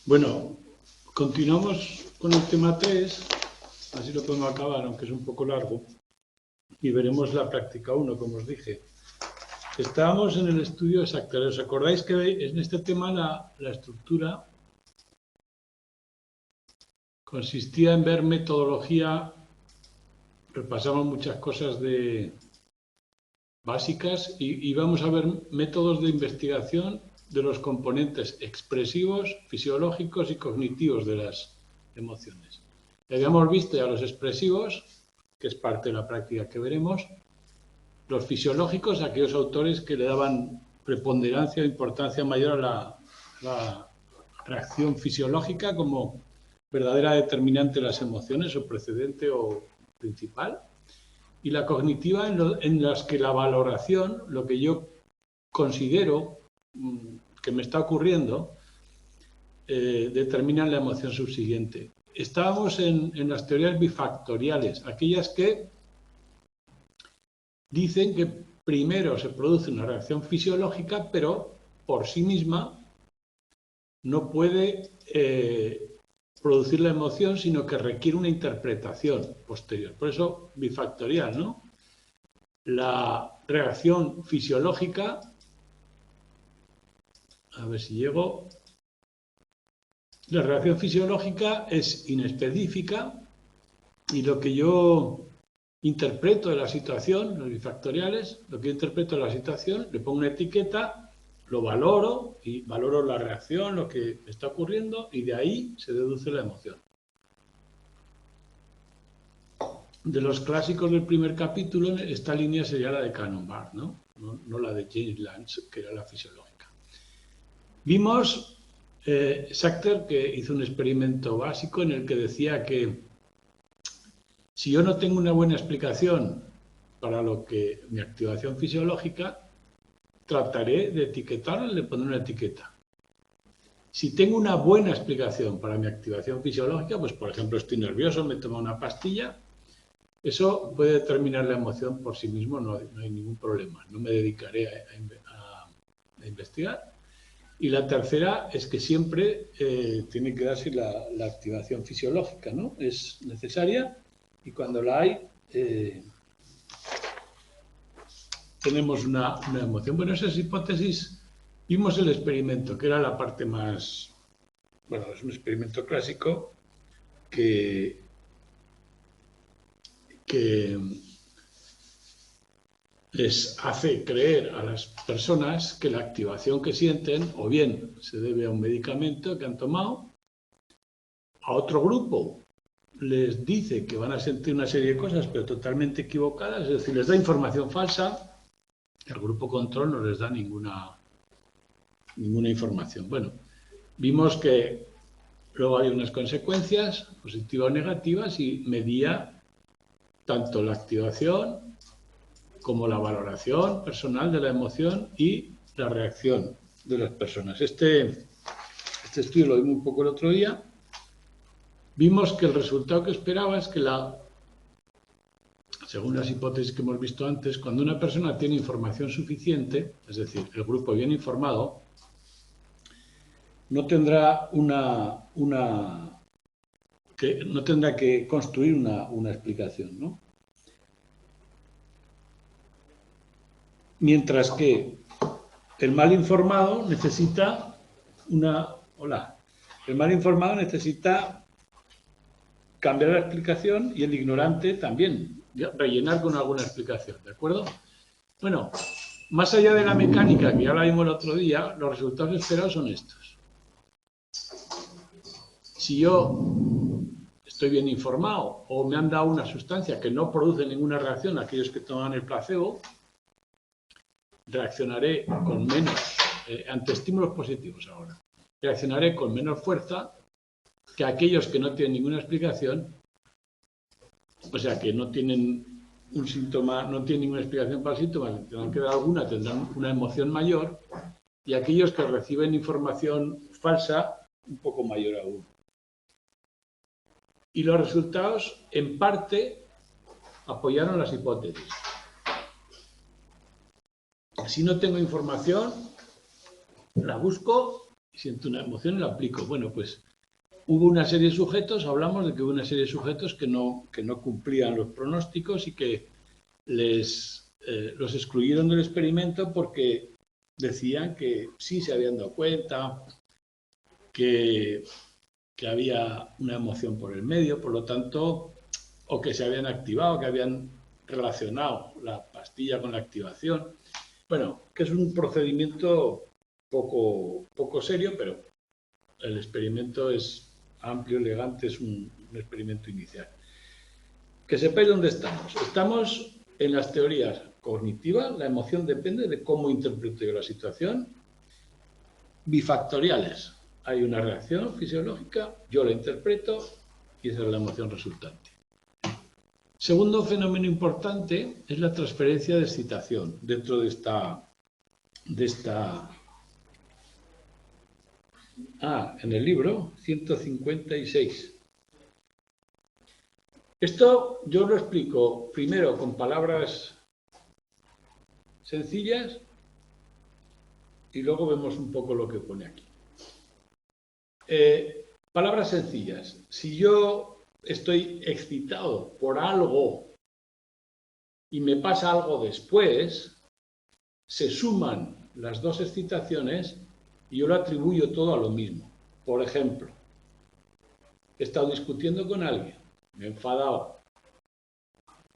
Bueno, continuamos con el tema 3, así lo podemos acabar, aunque es un poco largo, y veremos la práctica 1, como os dije. Estábamos en el estudio exacto. ¿Os acordáis que en este tema la estructura consistía en ver metodología? Repasamos muchas cosas básicas y vamos a ver métodos de investigación de los componentes expresivos, fisiológicos y cognitivos de las emociones. Ya habíamos visto ya los expresivos, que es parte de la práctica que veremos, los fisiológicos, aquellos autores que le daban preponderancia o importancia mayor a la reacción fisiológica como verdadera determinante de las emociones o precedente o principal, y la cognitiva en las que la valoración, lo que yo considero que me está ocurriendo, determina la emoción subsiguiente. Estábamos en las teorías bifactoriales, aquellas que dicen que primero se produce una reacción fisiológica, pero por sí misma no puede producir la emoción, sino que requiere una interpretación posterior. Por eso bifactorial, ¿no? La reacción fisiológica, a ver si llego, la reacción fisiológica es inespecífica y lo que yo interpreto de la situación, los bifactoriales, lo que yo interpreto de la situación, le pongo una etiqueta, lo valoro y valoro la reacción, lo que está ocurriendo y de ahí se deduce la emoción. De los clásicos del primer capítulo, esta línea sería la de Cannon-Barth, no la de James Lange, que era la fisiológica. Vimos Sachter, que hizo un experimento básico en el que decía que si yo no tengo una buena explicación para lo que mi activación fisiológica, trataré de etiquetarla y le pondré una etiqueta. Si tengo una buena explicación para mi activación fisiológica, pues por ejemplo estoy nervioso, me tomo una pastilla, eso puede determinar la emoción por sí mismo, no hay ningún problema, no me dedicaré a investigar. Y la tercera es que siempre tiene que darse la activación fisiológica, ¿no? Es necesaria y cuando la hay tenemos una emoción. Bueno, esas hipótesis, vimos el experimento, que era la parte más... Bueno, es un experimento clásico que les hace creer a las personas que la activación que sienten o bien se debe a un medicamento que han tomado, a otro grupo les dice que van a sentir una serie de cosas pero totalmente equivocadas, es decir, les da información falsa, el grupo control no les da ninguna información. Bueno, vimos que luego hay unas consecuencias positivas o negativas y medía tanto la activación como la valoración personal de la emoción y la reacción de las personas. Este estudio lo vimos un poco el otro día. Vimos que el resultado que esperaba es que según las hipótesis que hemos visto antes, cuando una persona tiene información suficiente, es decir, el grupo bien informado, no tendrá no tendrá que construir una explicación, ¿no? Mientras que el mal informado necesita el mal informado necesita cambiar la explicación y el ignorante también, rellenar con alguna explicación, ¿de acuerdo? Bueno, más allá de la mecánica, que ya la vimos el otro día, los resultados esperados son estos. Si yo estoy bien informado o me han dado una sustancia que no produce ninguna reacción a aquellos que toman el placebo, reaccionaré con menos, ante estímulos positivos ahora, reaccionaré con menos fuerza que aquellos que no tienen ninguna explicación, o sea, que no tienen un síntoma, no tienen ninguna explicación para el síntoma, tendrán que dar alguna, tendrán una emoción mayor, y aquellos que reciben información falsa, un poco mayor aún. Y los resultados, en parte, apoyaron las hipótesis. Si no tengo información, la busco siento una emoción y la aplico. Bueno, pues hubo una serie de sujetos, hablamos de que hubo una serie de sujetos que no cumplían los pronósticos y que los excluyeron del experimento porque decían que sí se habían dado cuenta, que había una emoción por el medio, por lo tanto, o que se habían activado, que habían relacionado la pastilla con la activación. Bueno, que es un procedimiento poco serio, pero el experimento es amplio, elegante, es un experimento inicial. Que sepáis dónde estamos. Estamos en las teorías cognitivas, la emoción depende de cómo interpreto yo la situación. Bifactoriales. Hay una reacción fisiológica, yo la interpreto y esa es la emoción resultante. Segundo fenómeno importante es la transferencia de excitación dentro de esta en el libro 156. Esto yo lo explico primero con palabras sencillas y luego vemos un poco lo que pone aquí. Palabras sencillas. Si yo estoy excitado por algo y me pasa algo después, se suman las dos excitaciones y yo lo atribuyo todo a lo mismo. Por ejemplo, he estado discutiendo con alguien, me he enfadado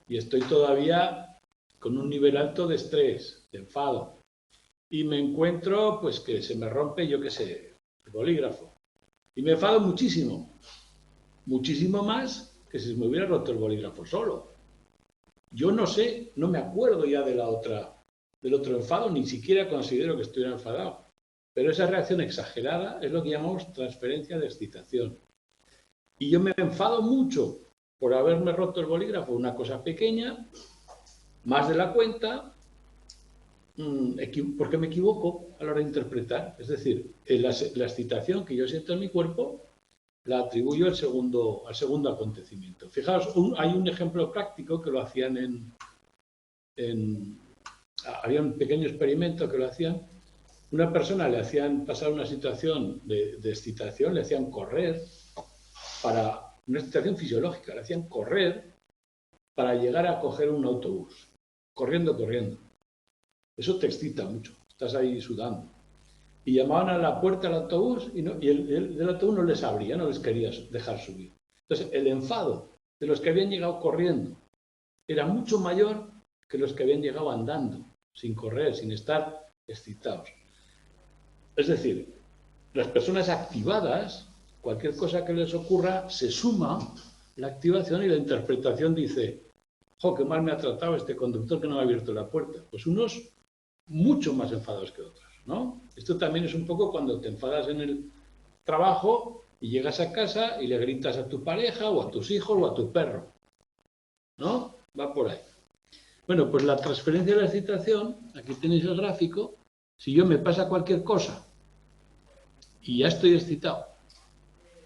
y estoy todavía con un nivel alto de estrés, de enfado, y me encuentro pues que se me rompe, yo qué sé, el bolígrafo y me enfado muchísimo, muchísimo más que si me hubiera roto el bolígrafo solo. Yo no sé, no me acuerdo ya del otro enfado, ni siquiera considero que estuviera enfadado. Pero esa reacción exagerada es lo que llamamos transferencia de excitación. Y yo me enfado mucho por haberme roto el bolígrafo, una cosa pequeña, más de la cuenta, porque me equivoco a la hora de interpretar. Es decir, la excitación que yo siento en mi cuerpo la atribuyo al segundo acontecimiento. Fijaos, hay un ejemplo práctico que lo hacían había un pequeño experimento que lo hacían. Una persona le hacían pasar una situación de excitación, le hacían correr para una excitación fisiológica, le hacían correr para llegar a coger un autobús, corriendo. Eso te excita mucho, estás ahí sudando. Y llamaban a la puerta del autobús y el autobús no les abría, no les quería dejar subir. Entonces, el enfado de los que habían llegado corriendo era mucho mayor que los que habían llegado andando, sin correr, sin estar excitados. Es decir, las personas activadas, cualquier cosa que les ocurra, se suma la activación y la interpretación dice, ¡jo, qué mal me ha tratado este conductor que no me ha abierto la puerta! Pues unos mucho más enfadados que otros, ¿no? Esto también es un poco cuando te enfadas en el trabajo y llegas a casa y le gritas a tu pareja o a tus hijos o a tu perro, ¿no? Va por ahí. Bueno, pues la transferencia de la excitación, aquí tenéis el gráfico, si yo me pasa cualquier cosa y ya estoy excitado,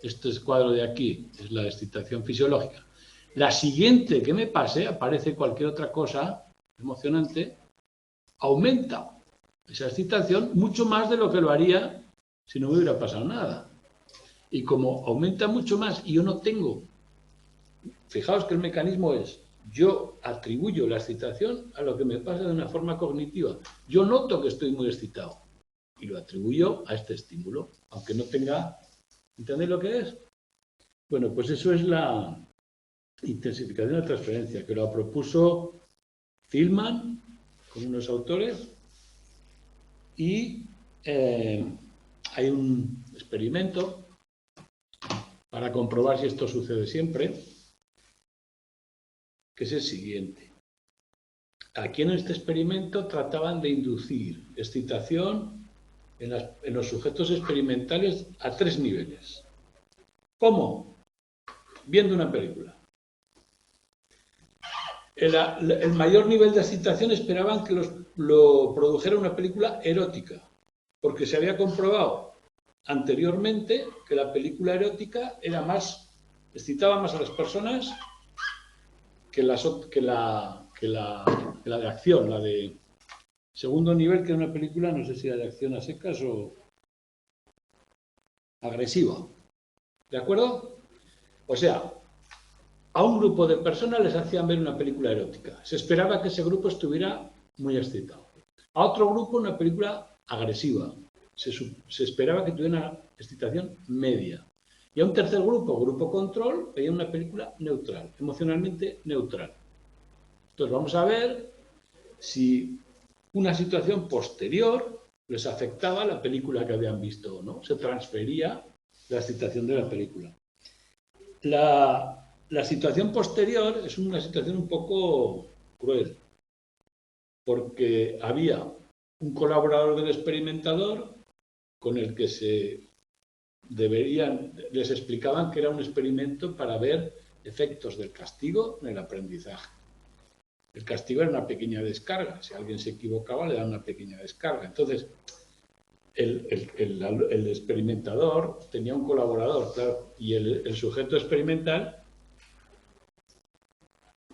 este cuadro de aquí es la excitación fisiológica, la siguiente que me pase, aparece cualquier otra cosa emocionante, aumenta esa excitación mucho más de lo que lo haría si no me hubiera pasado nada. Y como aumenta mucho más y yo no tengo, fijaos que el mecanismo es, yo atribuyo la excitación a lo que me pasa de una forma cognitiva. Yo noto que estoy muy excitado y lo atribuyo a este estímulo, aunque no tenga... ¿Entendéis lo que es? Bueno, pues eso es la intensificación de la transferencia, que lo propuso Tillman con unos autores y hay un experimento para comprobar si esto sucede siempre, que es el siguiente. Aquí en este experimento trataban de inducir excitación en los sujetos experimentales a 3 niveles. ¿Cómo? Viendo una película. El mayor nivel de excitación esperaban que lo produjera una película erótica, porque se había comprobado anteriormente que la película erótica excitaba más a las personas que la de acción, la de segundo nivel, que era una película, no sé si era de acción a secas o agresiva. ¿De acuerdo? O sea, a un grupo de personas les hacían ver una película erótica. Se esperaba que ese grupo estuviera muy excitado. A otro grupo una película agresiva. Se esperaba que tuviera una excitación media. Y a un tercer grupo, grupo control, veía una película neutral, emocionalmente neutral. Entonces vamos a ver si una situación posterior les afectaba la película que habían visto o no. Se transfería la excitación de la película. La situación posterior es una situación un poco cruel, porque había un colaborador del experimentador con el que les explicaban que era un experimento para ver efectos del castigo en el aprendizaje. El castigo era una pequeña descarga. Si alguien se equivocaba, le daban una pequeña descarga. Entonces, el experimentador tenía un colaborador, claro, y el sujeto experimental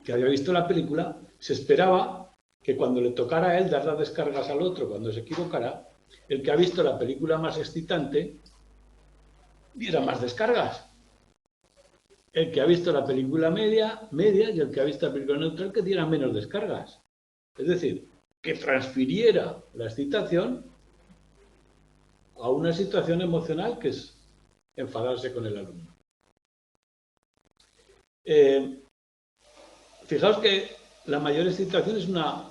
que había visto la película se esperaba que cuando le tocara a él dar las descargas al otro, cuando se equivocara, el que ha visto la película más excitante diera más descargas. El que ha visto la película media, y el que ha visto la película neutral, que diera menos descargas. Es decir, que transfiriera la excitación a una situación emocional que es enfadarse con el alumno. Fijaos que la mayor excitación es una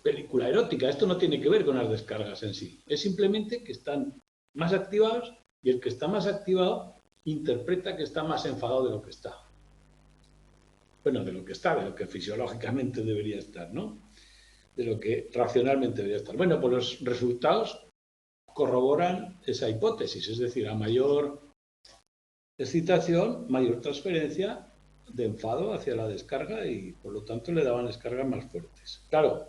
película erótica. Esto no tiene que ver con las descargas en sí. Es simplemente que están más activados y el que está más activado interpreta que está más enfadado de lo que está. Bueno, de lo que fisiológicamente debería estar, ¿no? De lo que racionalmente debería estar. Bueno, pues los resultados corroboran esa hipótesis, es decir, a mayor excitación, mayor transferencia de enfado hacia la descarga y por lo tanto le daban descargas más fuertes. Claro,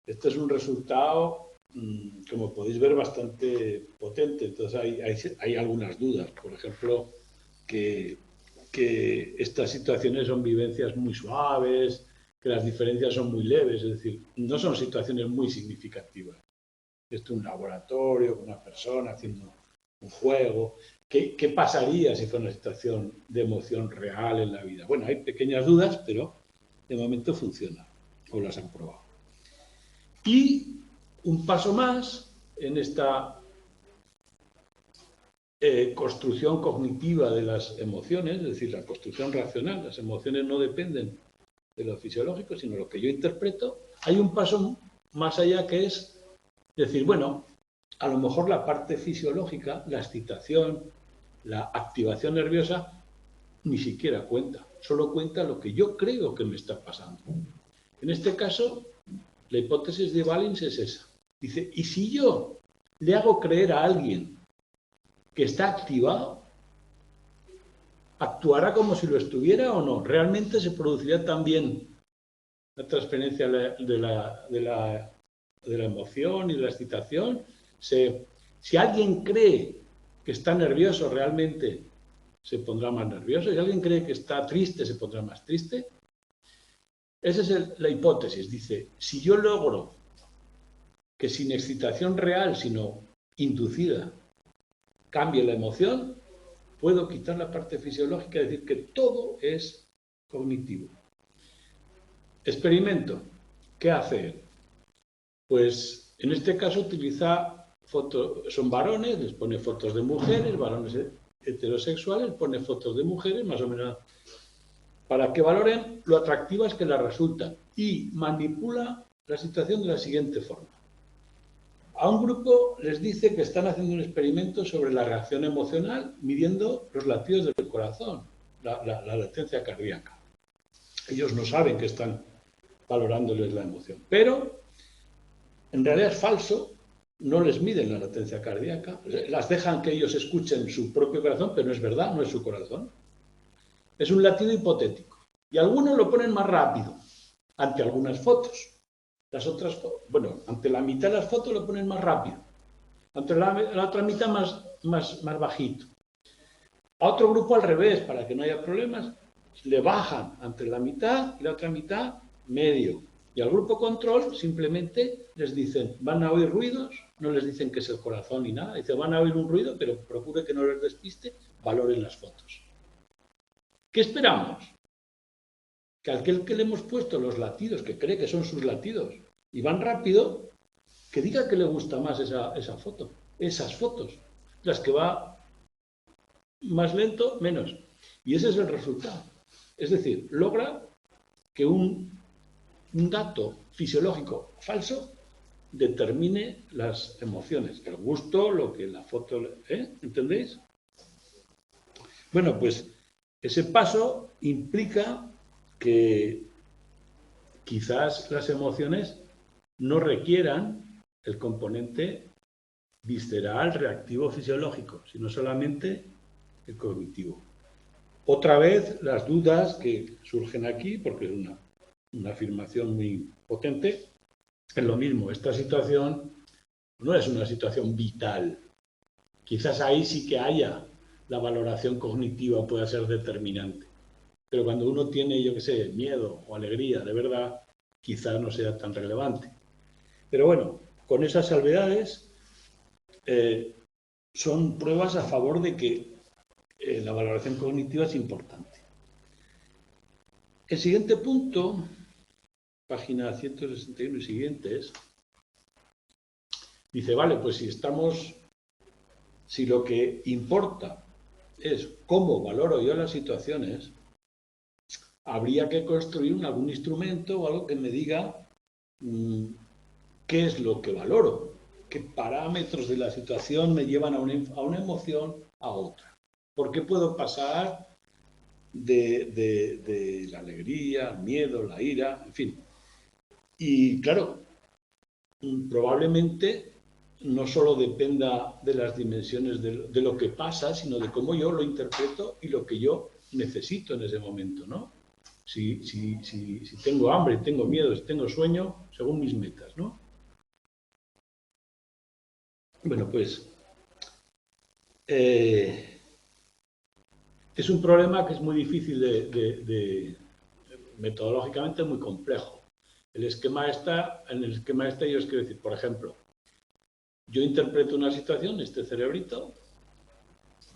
este es un resultado, como podéis ver, bastante potente. Entonces hay algunas dudas. Por ejemplo, que estas situaciones son vivencias muy suaves, que las diferencias son muy leves, es decir, no son situaciones muy significativas. Esto es un laboratorio, con una persona haciendo un juego. ¿Qué pasaría si fuera una situación de emoción real en la vida? Bueno, hay pequeñas dudas, pero de momento funciona, o las han probado. Y un paso más en esta construcción cognitiva de las emociones, es decir, la construcción racional. Las emociones no dependen de lo fisiológico, sino lo que yo interpreto. Hay un paso más allá que es decir, bueno, a lo mejor la parte fisiológica, la excitación, la activación nerviosa, ni siquiera cuenta. Solo cuenta lo que yo creo que me está pasando. En este caso, la hipótesis de Valens es esa. Dice, ¿y si yo le hago creer a alguien que está activado, actuará como si lo estuviera o no? ¿Realmente se produciría también la transferencia de la emoción y de la excitación? Si alguien cree que está nervioso, realmente se pondrá más nervioso. Si alguien cree que está triste, se pondrá más triste. Esa es la hipótesis. Dice, si yo logro que sin excitación real, sino inducida, cambie la emoción, puedo quitar la parte fisiológica y decir que todo es cognitivo. Experimento. ¿Qué hace él? Pues en este caso utiliza fotos, son varones, les pone fotos de mujeres, varones heterosexuales, pone fotos de mujeres, más o menos, para que valoren lo atractivas que les resultan, y manipula la situación de la siguiente forma. A un grupo les dice que están haciendo un experimento sobre la reacción emocional midiendo los latidos del corazón, la latencia cardíaca. Ellos no saben que están valorándoles la emoción, pero en realidad es falso, no les miden la latencia cardíaca, las dejan que ellos escuchen su propio corazón, pero no es verdad, no es su corazón. Es un latido hipotético. Y algunos lo ponen más rápido ante algunas fotos. Las otras, bueno, ante la mitad de las fotos lo ponen más rápido. Ante la otra mitad más bajito. A otro grupo al revés, para que no haya problemas, le bajan ante la mitad y la otra mitad medio. Y al grupo control simplemente les dicen, van a oír ruidos, no les dicen que es el corazón ni nada, dicen, van a oír un ruido, pero procure que no les despiste, valoren las fotos. ¿Qué esperamos? Que aquel que le hemos puesto los latidos, que cree que son sus latidos, y van rápido, que diga que le gusta más esa foto, esas fotos. Las que va más lento, menos. Y ese es el resultado. Es decir, logra que un dato fisiológico falso determine las emociones, el gusto, lo que la foto... ¿Entendéis? Bueno, pues ese paso implica que quizás las emociones no requieran el componente visceral, reactivo, fisiológico, sino solamente el cognitivo. Otra vez, las dudas que surgen aquí, porque es una afirmación muy potente, es lo mismo. Esta situación no es una situación vital. Quizás ahí sí que haya la valoración cognitiva, pueda ser determinante. Pero cuando uno tiene, yo qué sé, miedo o alegría, de verdad, quizás no sea tan relevante. Pero bueno, con esas salvedades, son pruebas a favor de que la valoración cognitiva es importante. El siguiente punto, página 161 y siguientes, dice, vale, pues si lo que importa es cómo valoro yo las situaciones, habría que construir algún instrumento o algo que me diga qué es lo que valoro, qué parámetros de la situación me llevan a una emoción a otra. ¿Por qué puedo pasar de la alegría, el miedo, la ira, en fin? Y claro, probablemente no solo dependa de las dimensiones de lo que pasa, sino de cómo yo lo interpreto y lo que yo necesito en ese momento, ¿no? Si tengo hambre, tengo miedo, si tengo sueño, según mis metas, ¿no? Bueno, pues es un problema que es muy difícil metodológicamente muy complejo. En el esquema yo os quiero decir, por ejemplo, yo interpreto una situación, este cerebrito,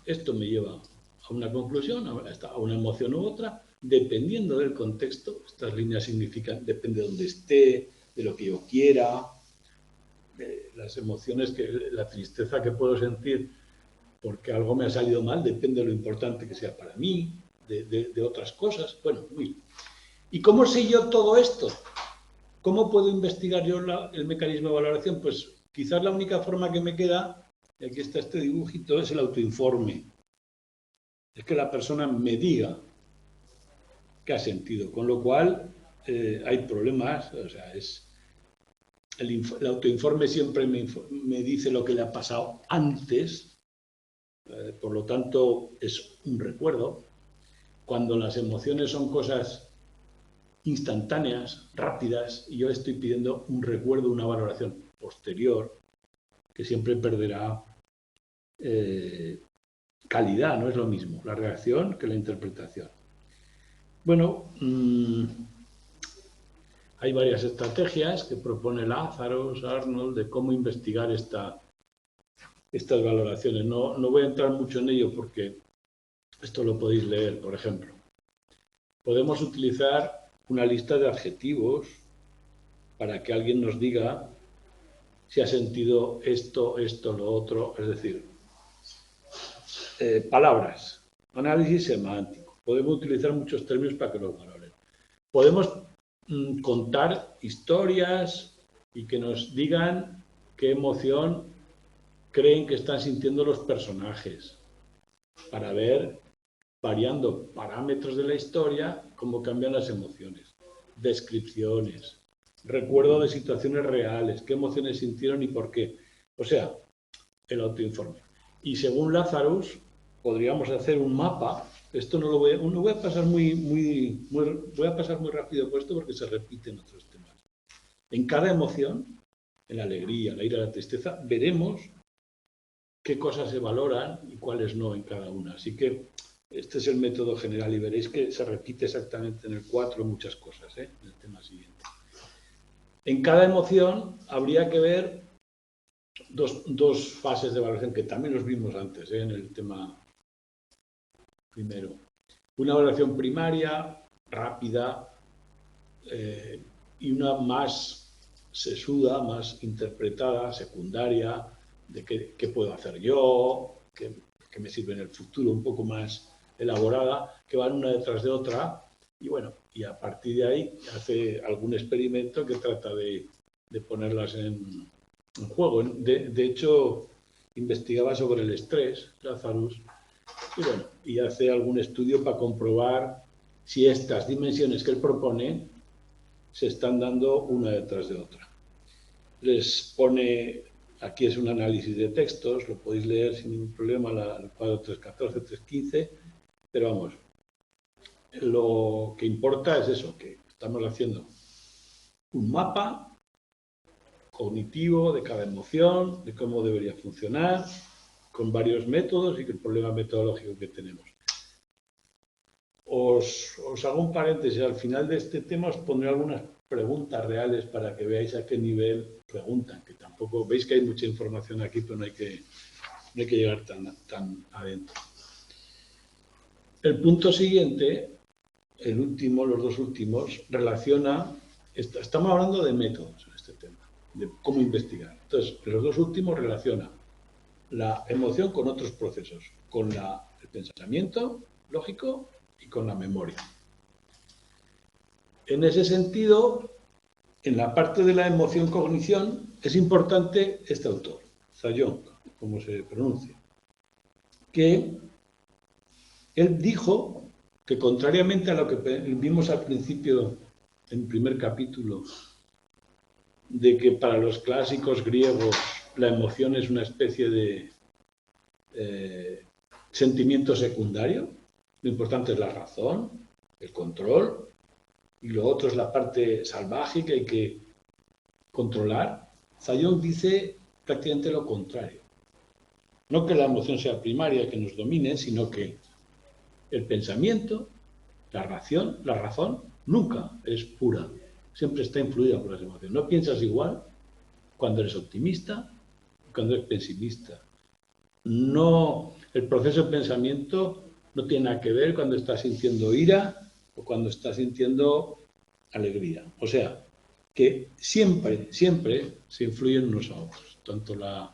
esto me lleva a una conclusión, a una emoción u otra, dependiendo del contexto. Estas líneas significan, depende de donde esté, de lo que yo quiera, de las emociones, la tristeza que puedo sentir porque algo me ha salido mal, depende de lo importante que sea para mí, de otras cosas. Bueno, ¿y cómo sé yo todo esto? ¿Cómo puedo investigar yo el mecanismo de valoración? Pues quizás la única forma que me queda, y aquí está este dibujito, es el autoinforme. Es que la persona me diga qué ha sentido, con lo cual hay problemas, o sea, el autoinforme siempre me dice lo que le ha pasado antes, por lo tanto es un recuerdo. Cuando las emociones son cosas instantáneas, rápidas, y yo estoy pidiendo un recuerdo, una valoración posterior, que siempre perderá calidad, no es lo mismo la reacción que la interpretación. Bueno, hay varias estrategias que propone Lazarus, Arnold, de cómo investigar estas valoraciones. No voy a entrar mucho en ello porque esto lo podéis leer, por ejemplo. Podemos utilizar una lista de adjetivos para que alguien nos diga si ha sentido esto, lo otro, es decir, palabras, análisis semántico. Podemos utilizar muchos términos para que los valoren. Podemos contar historias y que nos digan qué emoción creen que están sintiendo los personajes, para ver, variando parámetros de la historia, cómo cambian las emociones. Descripciones, recuerdo de situaciones reales, qué emociones sintieron y por qué. O sea, el autoinforme. Y según Lazarus, podríamos hacer un mapa. Esto no voy a pasar voy a pasar muy rápido por esto porque se repiten otros temas. En cada emoción, en la alegría, la ira, la tristeza, veremos qué cosas se valoran y cuáles no en cada una. Así que este es el método general y veréis que se repite exactamente en el 4 muchas cosas, en el tema siguiente. En cada emoción habría que ver dos fases de valoración, que también los vimos antes, en el tema primero. Una valoración primaria, rápida, y una más sesuda, más interpretada, secundaria, de qué puedo hacer yo, qué me sirve en el futuro, un poco más elaborada, que van una detrás de otra, y bueno, y a partir de ahí hace algún experimento que trata de ponerlas en juego. De hecho, investigaba sobre el estrés, Lazarus, y bueno, y hace algún estudio para comprobar si estas dimensiones que él propone se están dando una detrás de otra. Les pone, aquí es un análisis de textos, lo podéis leer sin ningún problema, el cuadro 314, 315, pero vamos, lo que importa es eso, que estamos haciendo un mapa cognitivo de cada emoción, de cómo debería funcionar, con varios métodos y el problema metodológico que tenemos. Os hago un paréntesis, al final de este tema os pondré algunas preguntas reales para que veáis a qué nivel preguntan, que tampoco, veis que hay mucha información aquí, pero no hay que llegar tan adentro. El punto siguiente, el último, los dos últimos, relaciona, estamos hablando de métodos en este tema, de cómo investigar. Entonces, los dos últimos relaciona la emoción con otros procesos, con el pensamiento lógico y con la memoria. En ese sentido, en la parte de la emoción-cognición, es importante este autor, Zayong, como se pronuncia, que él dijo que, contrariamente a lo que vimos al principio, en el primer capítulo, de que para los clásicos griegos la emoción es una especie de sentimiento secundario, lo importante es la razón, el control, y lo otro es la parte salvaje que hay que controlar. Zayong dice prácticamente lo contrario. No que la emoción sea primaria, que nos domine, sino que el pensamiento, la razón, nunca es pura. Siempre está influida por las emociones. No piensas igual cuando eres optimista que cuando eres pesimista. No, el proceso de pensamiento no tiene nada que ver cuando estás sintiendo ira o cuando estás sintiendo alegría. O sea, que siempre se influyen unos a otros, tanto la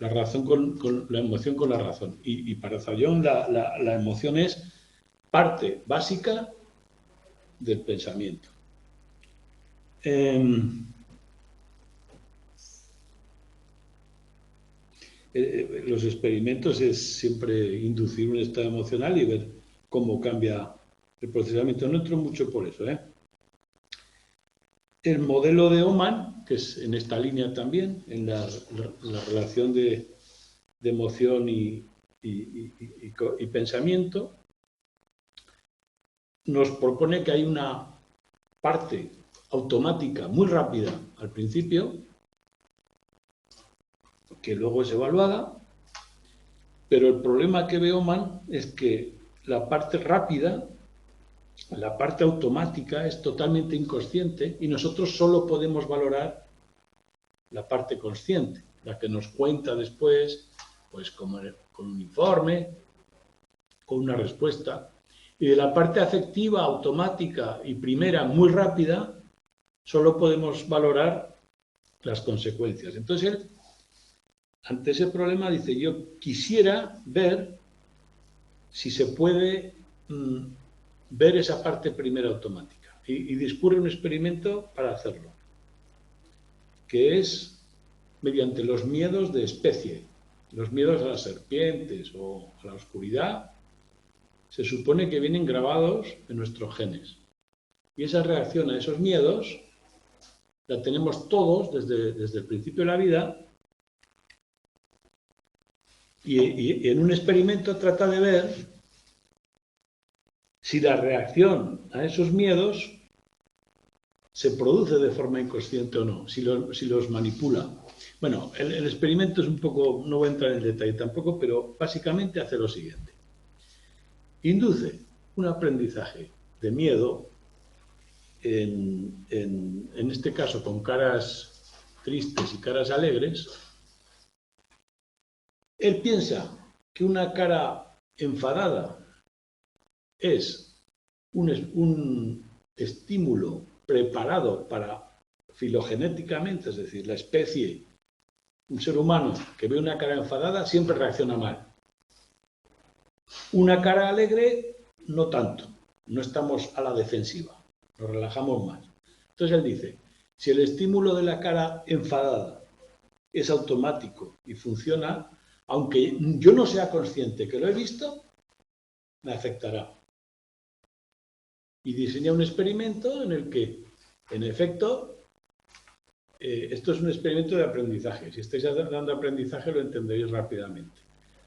razón con la emoción con la razón. Y para Zayong la emoción es parte básica del pensamiento. Los experimentos es siempre inducir un estado emocional y ver cómo cambia el procesamiento. No entro mucho por eso, El modelo de Oman, que es en esta línea también, en la relación de emoción y pensamiento, nos propone que hay una parte automática muy rápida al principio, que luego es evaluada, pero el problema que ve Oman es que la parte rápida, la parte automática, es totalmente inconsciente y nosotros solo podemos valorar la parte consciente, la que nos cuenta después, pues con un informe, con una respuesta. Y de la parte afectiva, automática y primera, muy rápida, solo podemos valorar las consecuencias. Entonces él, ante ese problema, dice, yo quisiera ver si se puede ver esa parte primera automática. Y discurre un experimento para hacerlo, que es mediante los miedos de especie, los miedos a las serpientes o a la oscuridad. Se supone que vienen grabados en nuestros genes. Y esa reacción a esos miedos la tenemos todos desde el principio de la vida. Y en un experimento trata de ver si la reacción a esos miedos se produce de forma inconsciente o no, si los manipula. Bueno, el experimento es un poco, no voy a entrar en detalle tampoco, pero básicamente hace lo siguiente. Induce un aprendizaje de miedo en este caso con caras tristes y caras alegres, él piensa que una cara enfadada es un estímulo preparado para filogenéticamente, es decir, la especie, un ser humano que ve una cara enfadada siempre reacciona mal. Una cara alegre, no tanto, no estamos a la defensiva, nos relajamos más. Entonces él dice, si el estímulo de la cara enfadada es automático y funciona, aunque yo no sea consciente que lo he visto, me afectará. Y diseña un experimento en el que, en efecto, esto es un experimento de aprendizaje. Si estáis dando aprendizaje lo entenderéis rápidamente.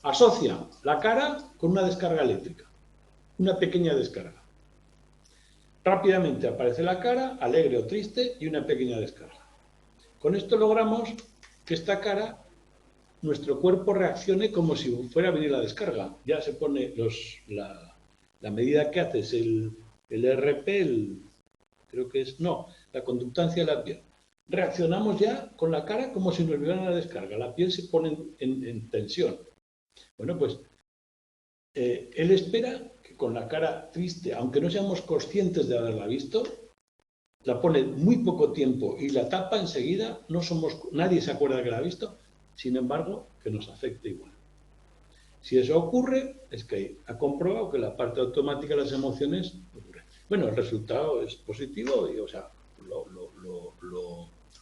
Asocia la cara con una descarga eléctrica, una pequeña descarga. Rápidamente aparece la cara, alegre o triste, y una pequeña descarga. Con esto logramos que esta cara, nuestro cuerpo reaccione como si fuera a venir la descarga. Ya se pone la medida que hace es el RP, creo que es, no, la conductancia de la piel. Reaccionamos ya con la cara como si nos vieran la descarga. La piel se pone en tensión. Bueno, pues él espera que con la cara triste, aunque no seamos conscientes de haberla visto, la pone muy poco tiempo y la tapa enseguida, nadie se acuerda que la ha visto, sin embargo, que nos afecte igual. Si eso ocurre, es que ha comprobado que la parte automática de las emociones ocurre. Bueno, el resultado es positivo y, o sea,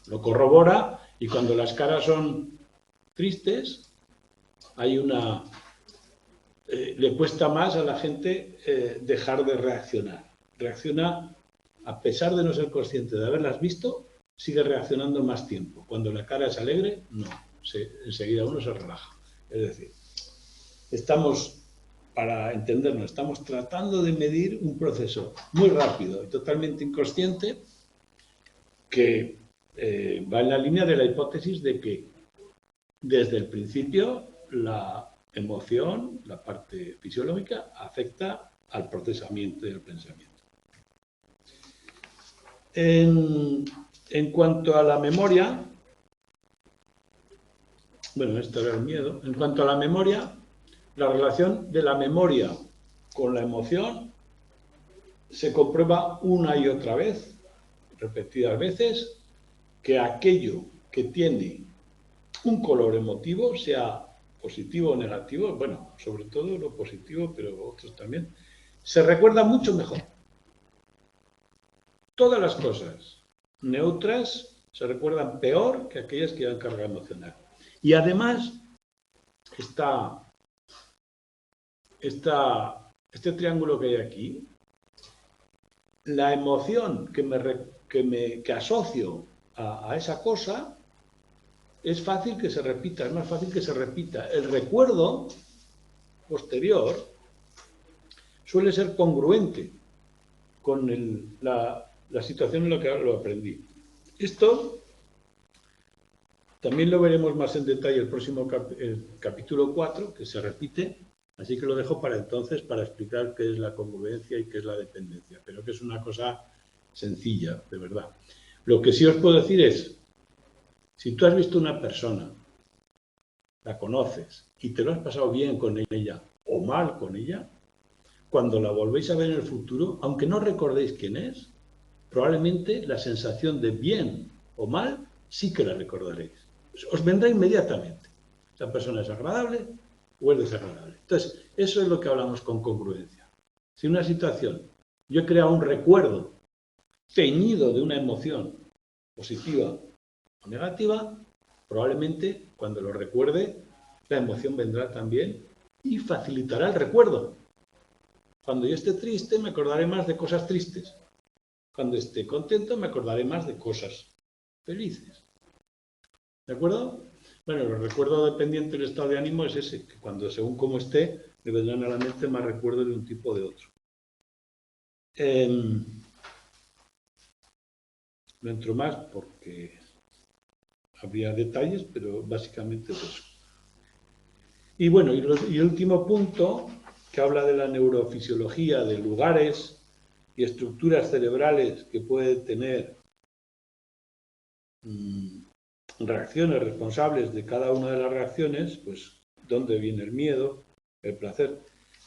lo corrobora, y cuando las caras son tristes, hay le cuesta más a la gente dejar de reaccionar. Reacciona, a pesar de no ser consciente de haberlas visto, sigue reaccionando más tiempo. Cuando la cara es alegre, no, enseguida uno se relaja. Es decir, para entendernos, estamos tratando de medir un proceso muy rápido y totalmente inconsciente que va en la línea de la hipótesis de que desde el principio la emoción, la parte fisiológica, afecta al procesamiento y al pensamiento. En cuanto a la memoria, bueno, esto era el miedo. En cuanto a la memoria, la relación de la memoria con la emoción se comprueba una y otra vez, repetidas veces, que aquello que tiene un color emotivo, sea positivo o negativo, bueno, sobre todo lo positivo, pero otros también, se recuerda mucho mejor. Todas las cosas neutras se recuerdan peor que aquellas que llevan carga emocional. Y además, este triángulo que hay aquí, la emoción que asocio a esa cosa, es fácil que se repita, es más fácil que se repita. El recuerdo posterior suele ser congruente con la situación en la que lo aprendí. Esto también lo veremos más en detalle el próximo capítulo 4, que se repite, así que lo dejo para entonces para explicar qué es la congruencia y qué es la dependencia, pero que es una cosa sencilla, de verdad. Lo que sí os puedo decir es, si tú has visto una persona, la conoces y te lo has pasado bien con ella o mal con ella, cuando la volvéis a ver en el futuro, aunque no recordéis quién es, probablemente la sensación de bien o mal sí que la recordaréis. Os vendrá inmediatamente. ¿Esa persona es agradable o es desagradable? Entonces, eso es lo que hablamos con congruencia. Si en una situación yo he creado un recuerdo teñido de una emoción positiva o negativa, probablemente cuando lo recuerde, la emoción vendrá también y facilitará el recuerdo. Cuando yo esté triste, me acordaré más de cosas tristes. Cuando esté contento, me acordaré más de cosas felices. ¿De acuerdo? Bueno, el recuerdo dependiente del estado de ánimo es ese, que cuando según cómo esté, me vendrán a la mente más recuerdos de un tipo o de otro. No entro más porque habría detalles, pero básicamente es eso. Y bueno, y el último punto, que habla de la neurofisiología de lugares y estructuras cerebrales que puede tener reacciones responsables de cada una de las reacciones, pues dónde viene el miedo, el placer.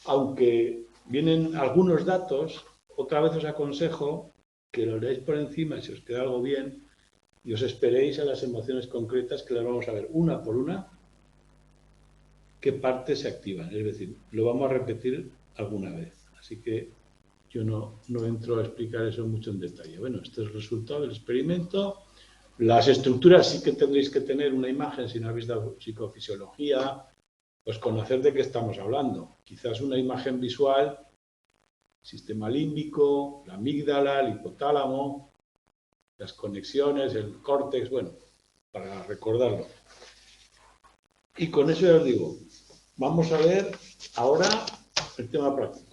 Aunque vienen algunos datos, otra vez os aconsejo que lo leáis por encima y si os queda algo bien y os esperéis a las emociones concretas que las vamos a ver una por una, qué partes se activan. Es decir, lo vamos a repetir alguna vez. Así que yo no entro a explicar eso mucho en detalle. Bueno, este es el resultado del experimento. Las estructuras sí que tendréis que tener una imagen si no habéis dado psicofisiología, pues conocer de qué estamos hablando. Quizás una imagen visual, sistema límbico, la amígdala, el hipotálamo, las conexiones, el córtex, bueno, para recordarlo. Y con eso ya os digo, vamos a ver ahora el tema práctico.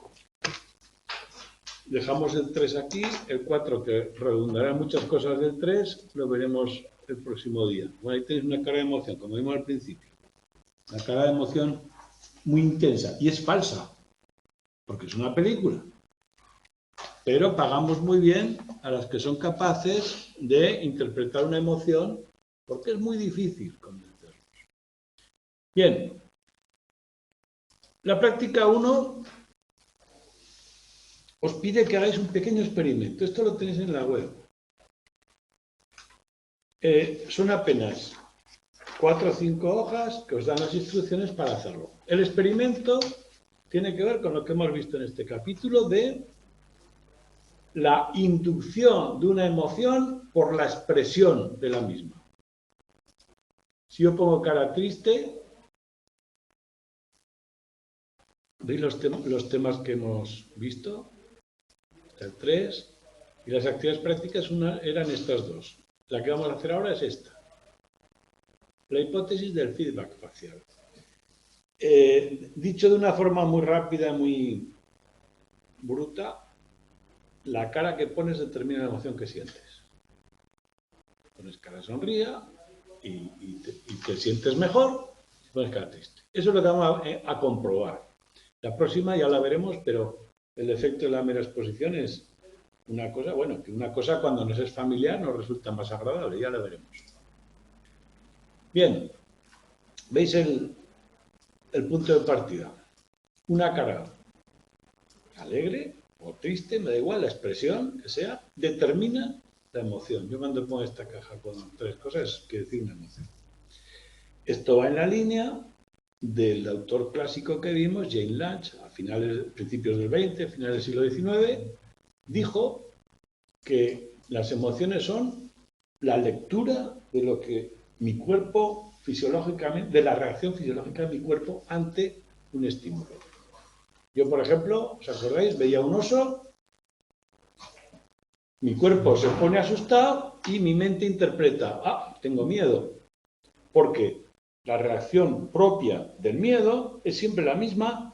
Dejamos el 3 aquí, el 4 que redundará en muchas cosas del 3, lo veremos el próximo día. Bueno, ahí tenéis una cara de emoción, como vimos al principio. Una cara de emoción muy intensa, y es falsa, porque es una película. Pero pagamos muy bien a las que son capaces de interpretar una emoción, porque es muy difícil convencerlos. Bien, la práctica 1 os pide que hagáis un pequeño experimento. Esto lo tenéis en la web. Son apenas 4 o 5 hojas que os dan las instrucciones para hacerlo. El experimento tiene que ver con lo que hemos visto en este capítulo de la inducción de una emoción por la expresión de la misma. Si yo pongo cara triste, ¿veis los temas que hemos visto? El 3. Y las actividades prácticas eran estas dos. La que vamos a hacer ahora es esta. La hipótesis del feedback facial. Dicho de una forma muy rápida, muy bruta, la cara que pones determina la emoción que sientes. Pones cara de sonría y te sientes mejor, y pones cara triste. Eso es lo que vamos a comprobar. La próxima ya la veremos, pero el efecto de la mera exposición es una cosa, bueno, que una cosa cuando nos es familiar nos resulta más agradable, ya la veremos. Bien, ¿veis el punto de partida? Una cara alegre o triste, me da igual, la expresión que sea, determina la emoción. Yo cuando pongo esta caja con 3 cosas, quiere decir una emoción. Esto va en la línea del autor clásico que vimos, Jane Lange, a principios del 20, finales del siglo XIX, dijo que las emociones son la lectura de lo que mi cuerpo fisiológicamente, de la reacción fisiológica de mi cuerpo ante un estímulo. Yo, por ejemplo, ¿os acordáis? Veía un oso, mi cuerpo se pone asustado y mi mente interpreta, tengo miedo, porque la reacción propia del miedo es siempre la misma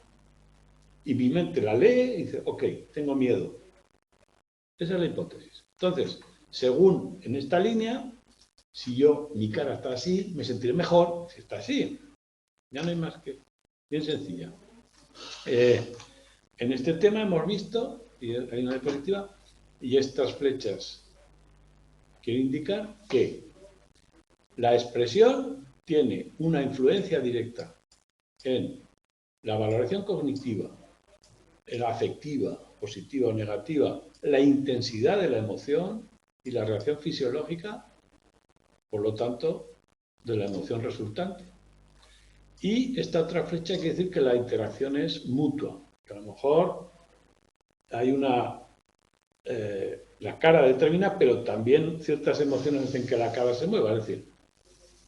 y mi mente la lee y dice, ok, tengo miedo. Esa es la hipótesis. Entonces, según en esta línea, si mi cara está así, me sentiré mejor si está así. Ya no hay más que... Bien sencilla. En este tema hemos visto, y hay una diapositiva, y estas flechas quieren indicar que la expresión tiene una influencia directa en la valoración cognitiva, en la afectiva, positiva o negativa, la intensidad de la emoción y la reacción fisiológica, por lo tanto, de la emoción resultante. Y esta otra flecha quiere decir que la interacción es mutua, que a lo mejor hay la cara determina, pero también ciertas emociones hacen que la cara se mueva. Es decir,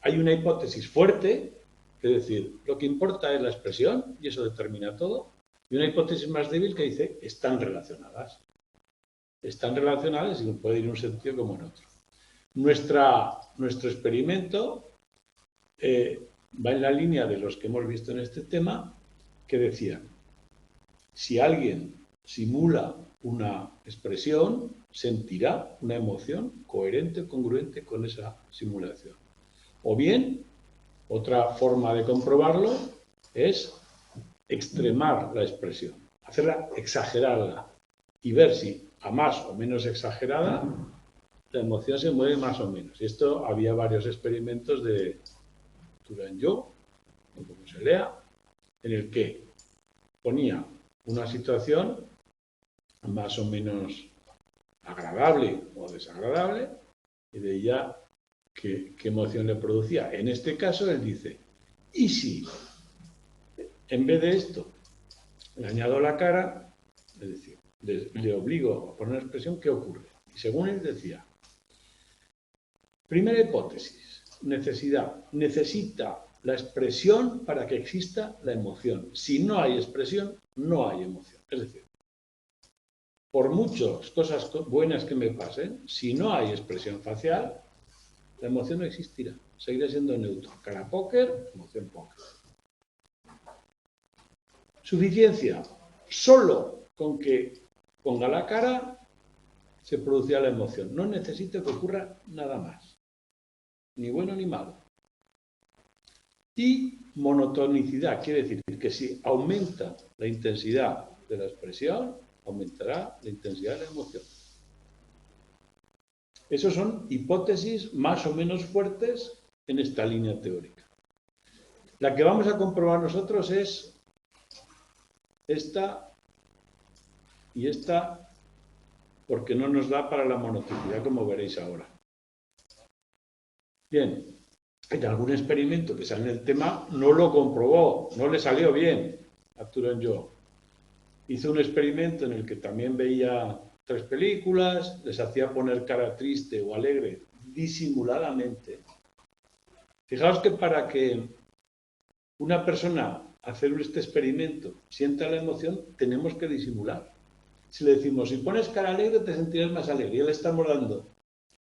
hay una hipótesis fuerte, es decir, lo que importa es la expresión y eso determina todo, y una hipótesis más débil que dice están relacionadas. Están relacionadas y puede ir en un sentido como en otro. Nuestro experimento va en la línea de los que hemos visto en este tema, que decían, si alguien simula una expresión, sentirá una emoción coherente o congruente con esa simulación. O bien, otra forma de comprobarlo es extremar la expresión, hacerla, exagerarla y ver si a más o menos exagerada, la emoción se mueve más o menos. Y esto había varios experimentos de Tourangeau, o como se lea, en el que ponía una situación más o menos agradable o desagradable y veía qué emoción le producía. En este caso él dice, ¿y si en vez de esto le añado la cara? Es decir, le obligo a poner una expresión, ¿qué ocurre? Y según él decía, primera hipótesis, necesidad. Necesita la expresión para que exista la emoción. Si no hay expresión, no hay emoción. Es decir, por muchas cosas buenas que me pasen, si no hay expresión facial, la emoción no existirá. Seguirá siendo neutro. Cara póker, emoción póker. Suficiencia. Solo con que ponga la cara se producirá la emoción. No necesito que ocurra nada más. Ni bueno ni malo. Y monotonicidad. Quiere decir que si aumenta la intensidad de la expresión, aumentará la intensidad de la emoción. Esas son hipótesis más o menos fuertes en esta línea teórica. La que vamos a comprobar nosotros es esta y esta, porque no nos da para la monotonicidad, como veréis ahora. Bien, en algún experimento que sale en el tema no lo comprobó, no le salió bien a Tourangeau. Hizo un experimento en el que también veía 3 películas, les hacía poner cara triste o alegre disimuladamente. Fijaos que para que una persona hacer este experimento sienta la emoción, tenemos que disimular. Si le decimos, si pones cara alegre te sentirás más alegre, ya le estamos dando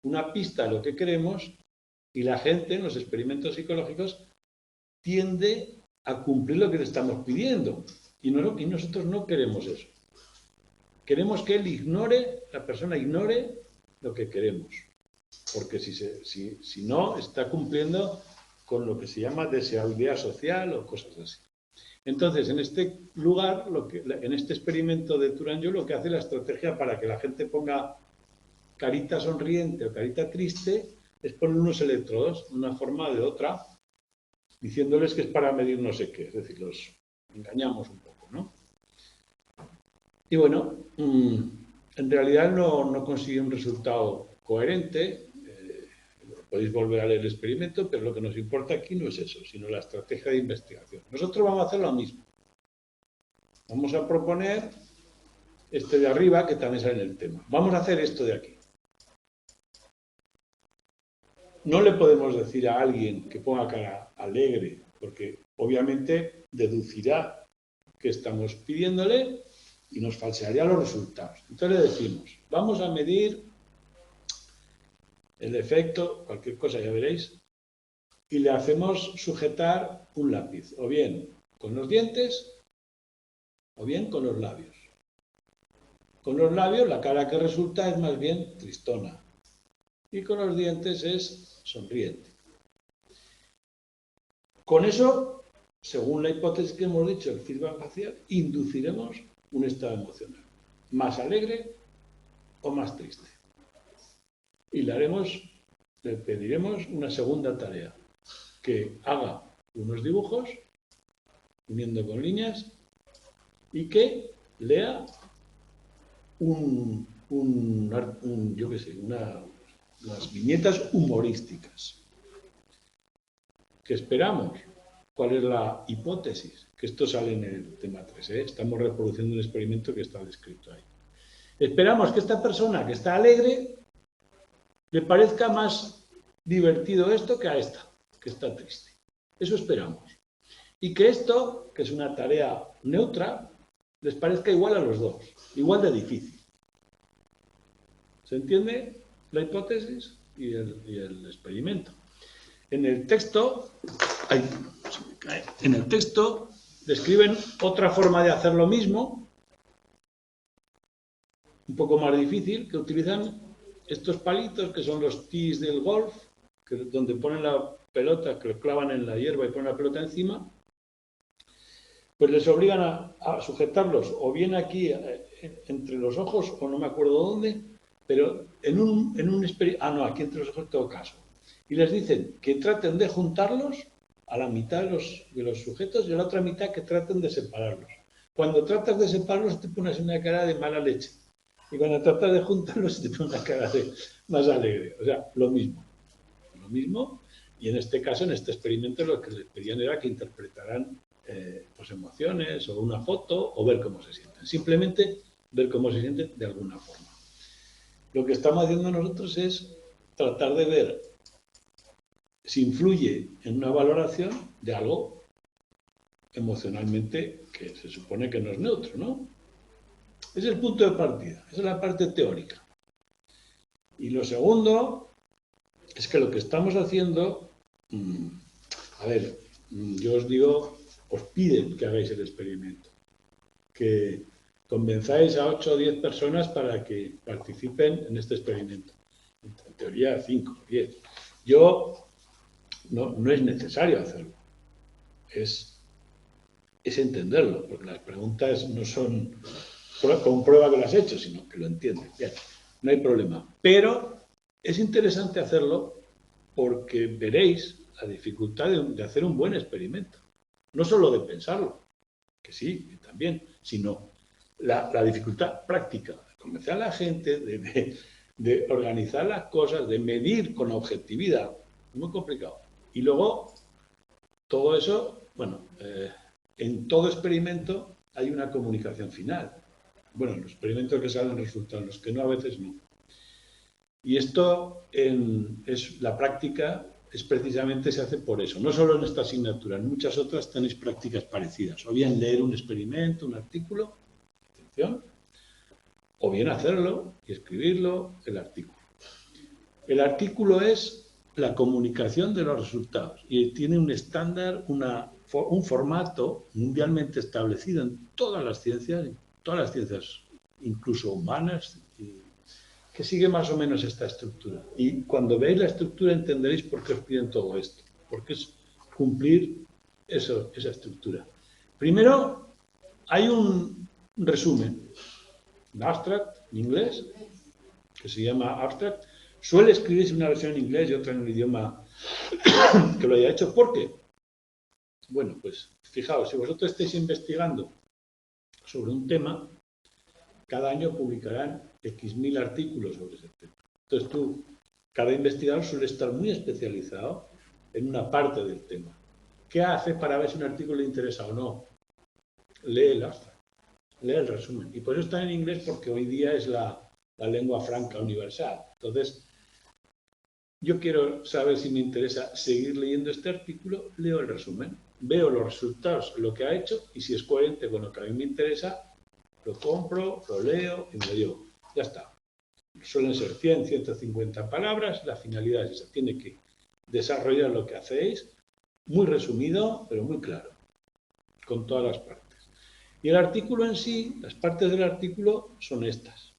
una pista de lo que queremos y la gente en los experimentos psicológicos tiende a cumplir lo que le estamos pidiendo y nosotros no queremos eso. Queremos que él ignore, la persona ignore lo que queremos, porque si no, está cumpliendo con lo que se llama deseabilidad social o cosas así. Entonces, en este lugar, en este experimento de Tourangeau, lo que hace la estrategia para que la gente ponga carita sonriente o carita triste es poner unos electrodos, de una forma o de otra, diciéndoles que es para medir no sé qué, es decir, los engañamos un poco, ¿no? Y bueno, en realidad no consigue un resultado coherente. Podéis volver a leer el experimento, pero lo que nos importa aquí no es eso, sino la estrategia de investigación. Nosotros vamos a hacer lo mismo. Vamos a proponer este de arriba, que también sale en el tema. Vamos a hacer esto de aquí. No le podemos decir a alguien que ponga cara alegre, porque obviamente deducirá que estamos pidiéndole y nos falsearía los resultados. Entonces le decimos, vamos a medir el efecto, cualquier cosa ya veréis, y le hacemos sujetar un lápiz, o bien con los dientes, o bien con los labios. Con los labios la cara que resulta es más bien tristona, y con los dientes es sonriente. Con eso, según la hipótesis que hemos dicho, el feedback facial, induciremos un estado emocional, más alegre o más triste. Y le pediremos una segunda tarea, que haga unos dibujos, uniendo con líneas, y que lea unas viñetas humorísticas. ¿Qué esperamos? ¿Cuál es la hipótesis? Que esto sale en el tema 3, ¿eh? Estamos reproduciendo un experimento que está descrito ahí. Esperamos que esta persona que está alegre le parezca más divertido esto que a esta, que está triste. Eso esperamos. Y que esto, que es una tarea neutra, les parezca igual a los dos, igual de difícil. ¿Se entiende la hipótesis y el experimento? En el texto describen otra forma de hacer lo mismo, un poco más difícil, que utilizan estos palitos que son los tees del golf, donde ponen la pelota, que lo clavan en la hierba y ponen la pelota encima, pues les obligan a sujetarlos o bien aquí entre los ojos, o no me acuerdo dónde, pero en un experimento, no, aquí entre los ojos en todo caso, y les dicen que traten de juntarlos a la mitad de los sujetos y a la otra mitad que traten de separarlos. Cuando tratas de separarlos te pones una cara de mala leche, y cuando tratas de juntarlos te pones una cara de más alegre. O sea, lo mismo, y en este caso, en este experimento, lo que les pedían era que interpretaran pues emociones o una foto o ver cómo se sienten. Simplemente ver cómo se sienten de alguna forma. Lo que estamos haciendo nosotros es tratar de ver si influye en una valoración de algo emocionalmente que se supone que no es neutro, ¿no? Es el punto de partida, esa es la parte teórica. Y lo segundo es que lo que estamos haciendo, a ver, yo os digo, os piden que hagáis el experimento, que convenzáis a 8 o 10 personas para que participen en este experimento. En teoría 5 o 10. No es necesario hacerlo, es entenderlo, porque las preguntas no son comprueba que lo has hecho, sino que lo entiendes. Bien, no hay problema. Pero es interesante hacerlo porque veréis la dificultad de hacer un buen experimento. No solo de pensarlo, que sí, que también, sino la dificultad práctica, de convencer a la gente, de organizar las cosas, de medir con objetividad. Muy complicado. Y luego, todo eso, bueno, en todo experimento hay una comunicación final. Bueno, en los experimentos que salen resultados, los que no, a veces no. Y esto es la práctica, es precisamente se hace por eso. No solo en esta asignatura, en muchas otras tenéis prácticas parecidas. O bien leer un experimento, un artículo, atención, o bien hacerlo y escribirlo, el artículo. El artículo es la comunicación de los resultados y tiene un estándar, un formato mundialmente establecido en todas las ciencias, incluso humanas, que sigue más o menos esta estructura. Y cuando veáis la estructura entenderéis por qué os piden todo esto, porque es cumplir esa estructura. Primero, hay un resumen, un abstract en inglés, que se llama abstract. Suele escribirse una versión en inglés y otra en un idioma que lo haya hecho. ¿Por qué? Bueno, pues fijaos, si vosotros estáis investigando sobre un tema, cada año publicarán X mil artículos sobre ese tema. Entonces cada investigador suele estar muy especializado en una parte del tema. ¿Qué hace para ver si un artículo le interesa o no? Lee el abstract, lee el resumen. Y por eso está en inglés, porque hoy día es la lengua franca universal. Entonces, yo quiero saber si me interesa seguir leyendo este artículo, leo el resumen, veo los resultados, lo que ha hecho, y si es coherente con lo que a mí me interesa, lo compro, lo leo y me lo llevo. Ya está. Suelen ser 100, 150 palabras, la finalidad es esa. Tiene que desarrollar lo que hacéis, muy resumido, pero muy claro, con todas las partes. Y el artículo en sí, las partes del artículo son estas.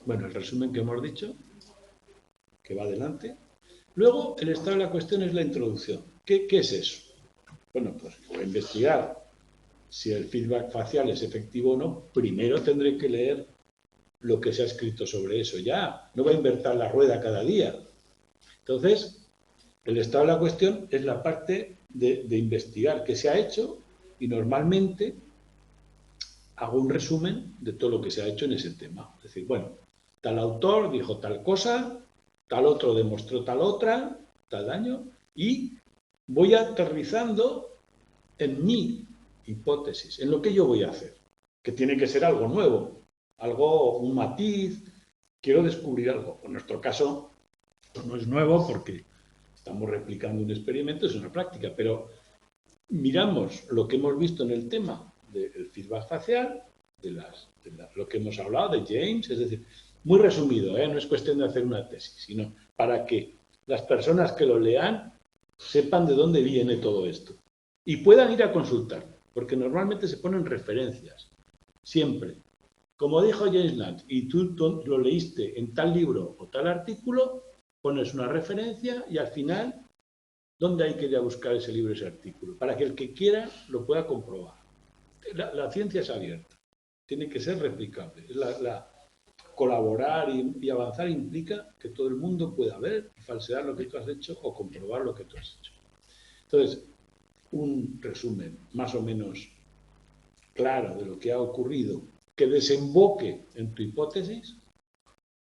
Bueno, el resumen que hemos dicho, que va adelante. Luego, el estado de la cuestión es la introducción. ¿Qué es eso? Bueno, pues voy a investigar si el feedback facial es efectivo o no. Primero tendré que leer lo que se ha escrito sobre eso ya. No voy a inventar la rueda cada día. Entonces, el estado de la cuestión es la parte de investigar qué se ha hecho y normalmente hago un resumen de todo lo que se ha hecho en ese tema. Es decir, bueno, tal autor dijo tal cosa, tal otro demostró tal otra, tal daño, y voy aterrizando en mi hipótesis, en lo que yo voy a hacer, que tiene que ser algo nuevo, un matiz, quiero descubrir algo. En nuestro caso no es nuevo porque estamos replicando un experimento, es una práctica, pero miramos lo que hemos visto en el tema del feedback facial, lo que hemos hablado de James, es decir, muy resumido, no es cuestión de hacer una tesis, sino para que las personas que lo lean sepan de dónde viene todo esto y puedan ir a consultar, porque normalmente se ponen referencias, siempre. Como dijo James Lange, y tú lo leíste en tal libro o tal artículo, pones una referencia y al final, ¿dónde hay que ir a buscar ese libro, ese artículo? Para que el que quiera lo pueda comprobar. La ciencia es abierta. tiene que ser replicable. Colaborar y avanzar implica que todo el mundo pueda ver y falsear lo que tú has hecho o comprobar lo que tú has hecho. Entonces, un resumen más o menos claro de lo que ha ocurrido que desemboque en tu hipótesis.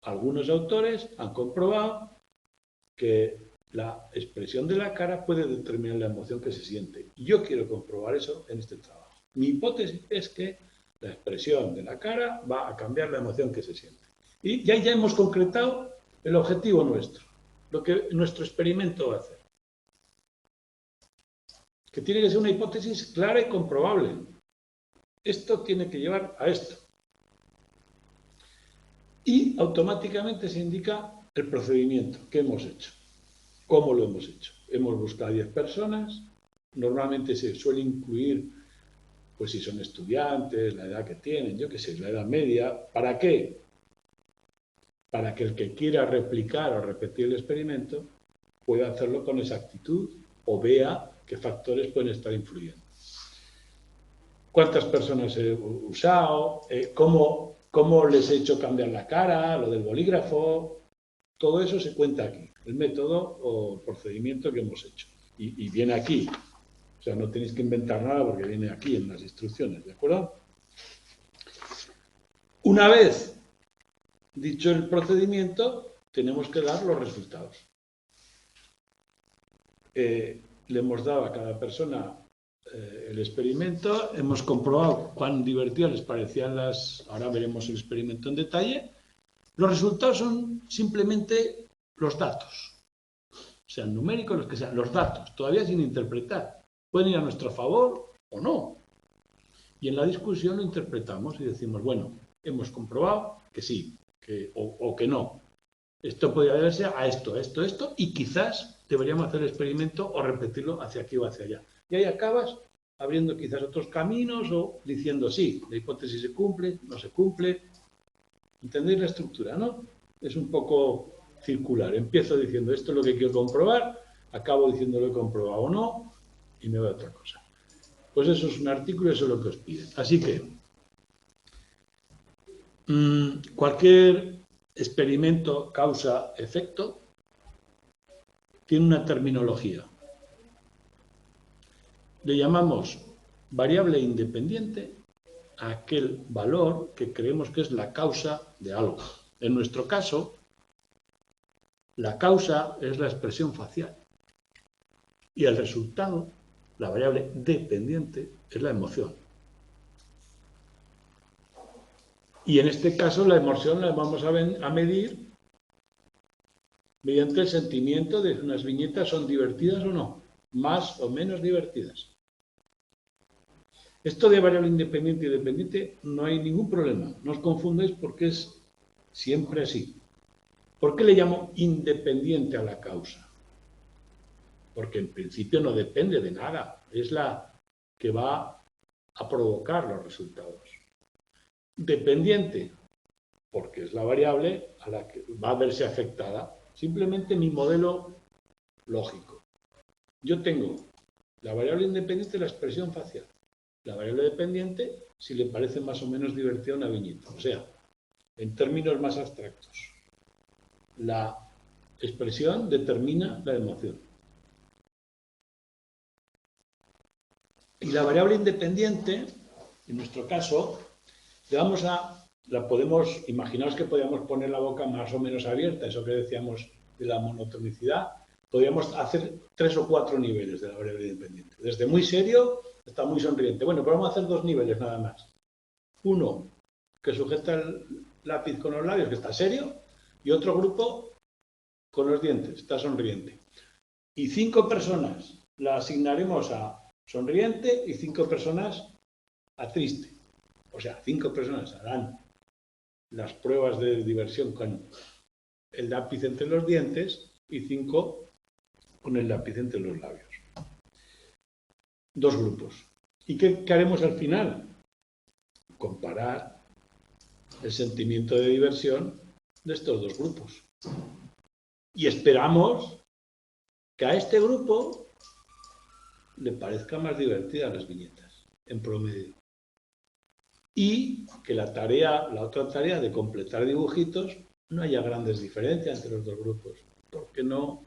Algunos autores han comprobado que la expresión de la cara puede determinar la emoción que se siente. Y yo quiero comprobar eso en este trabajo. Mi hipótesis es que la expresión de la cara va a cambiar la emoción que se siente. Y ya hemos concretado el objetivo nuestro, lo que nuestro experimento va a hacer. Que tiene que ser una hipótesis clara y comprobable. Esto tiene que llevar a esto. Y automáticamente se indica el procedimiento que hemos hecho. ¿Cómo lo hemos hecho? Hemos buscado 10 personas. Normalmente se suele incluir, pues si son estudiantes, la edad que tienen, yo qué sé, la edad media. ¿Para qué? Para que el que quiera replicar o repetir el experimento pueda hacerlo con exactitud o vea qué factores pueden estar influyendo. ¿Cuántas personas he usado? ¿Cómo les he hecho cambiar la cara? Lo del bolígrafo. Todo eso se cuenta aquí, el método o procedimiento que hemos hecho. Y viene aquí. O sea, no tenéis que inventar nada porque viene aquí en las instrucciones, ¿de acuerdo? Una vez dicho el procedimiento, tenemos que dar los resultados. Le hemos dado a cada persona el experimento, hemos comprobado cuán divertidas les parecían ahora veremos el experimento en detalle. Los resultados son simplemente los datos, sean numéricos, los que sean, los datos, todavía sin interpretar. Pueden ir a nuestro favor o no. Y en la discusión lo interpretamos y decimos, bueno, hemos comprobado que sí, o que no. Esto podría deberse a esto, esto, y quizás deberíamos hacer el experimento o repetirlo hacia aquí o hacia allá. Y ahí acabas abriendo quizás otros caminos o diciendo, sí, la hipótesis se cumple, no se cumple. ¿Entendéis la estructura, no? Es un poco circular. Empiezo diciendo, esto es lo que quiero comprobar, acabo diciendo lo he comprobado o no, y me voy a otra cosa. Pues eso es un artículo y eso es lo que os piden. Así que, cualquier experimento causa-efecto tiene una terminología. Le llamamos variable independiente a aquel valor que creemos que es la causa de algo. En nuestro caso, la causa es la expresión facial y el resultado, la variable dependiente, es la emoción. Y en este caso la emoción la vamos a medir mediante el sentimiento de si unas viñetas son divertidas o no, más o menos divertidas. Esto de variable independiente y dependiente no hay ningún problema, no os confundáis porque es siempre así. ¿Por qué le llamo independiente a la causa? Porque en principio no depende de nada, es la que va a provocar los resultados. Dependiente, porque es la variable a la que va a verse afectada. Simplemente mi modelo lógico. Yo tengo la variable independiente, la expresión facial. La variable dependiente, si le parece más o menos divertida una viñeta. O sea, en términos más abstractos, la expresión determina la emoción. Y la variable independiente, en nuestro caso, la podemos, imaginaos que podíamos poner la boca más o menos abierta, eso que decíamos de la monotonicidad, podríamos hacer 3 o 4 niveles de la variable independiente, desde muy serio hasta muy sonriente. Bueno, pues vamos a hacer 2 niveles nada más. Uno que sujeta el lápiz con los labios, que está serio, y otro grupo con los dientes, está sonriente. Y 5 personas la asignaremos a sonriente y 5 personas a triste. O sea, 5 personas harán las pruebas de diversión con el lápiz entre los dientes y 5 con el lápiz entre los labios. 2 grupos. ¿Y qué haremos al final? Comparar el sentimiento de diversión de estos 2 grupos. Y esperamos que a este grupo le parezcan más divertidas las viñetas, en promedio. y que la otra tarea de completar dibujitos, no haya grandes diferencias entre los dos grupos, porque no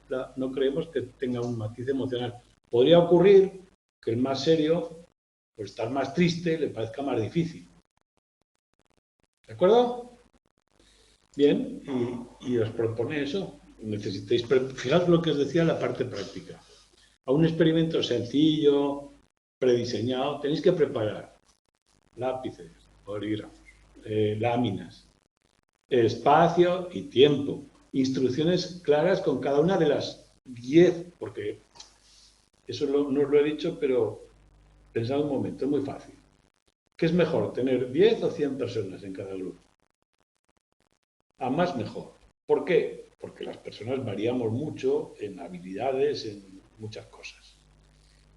creemos que tenga un matiz emocional. Podría ocurrir que el más serio, por estar más triste, le parezca más difícil. ¿De acuerdo? Bien, y os propone eso. Necesitáis, fijaos lo que os decía la parte práctica. A un experimento sencillo, prediseñado, tenéis que preparar lápices, bolígrafos, láminas, espacio y tiempo, instrucciones claras con cada una de las 10, porque eso no os lo he dicho, pero pensad un momento, es muy fácil. ¿Qué es mejor, tener 10 o 100 personas en cada grupo? A más mejor. ¿Por qué? Porque las personas variamos mucho en habilidades, en muchas cosas.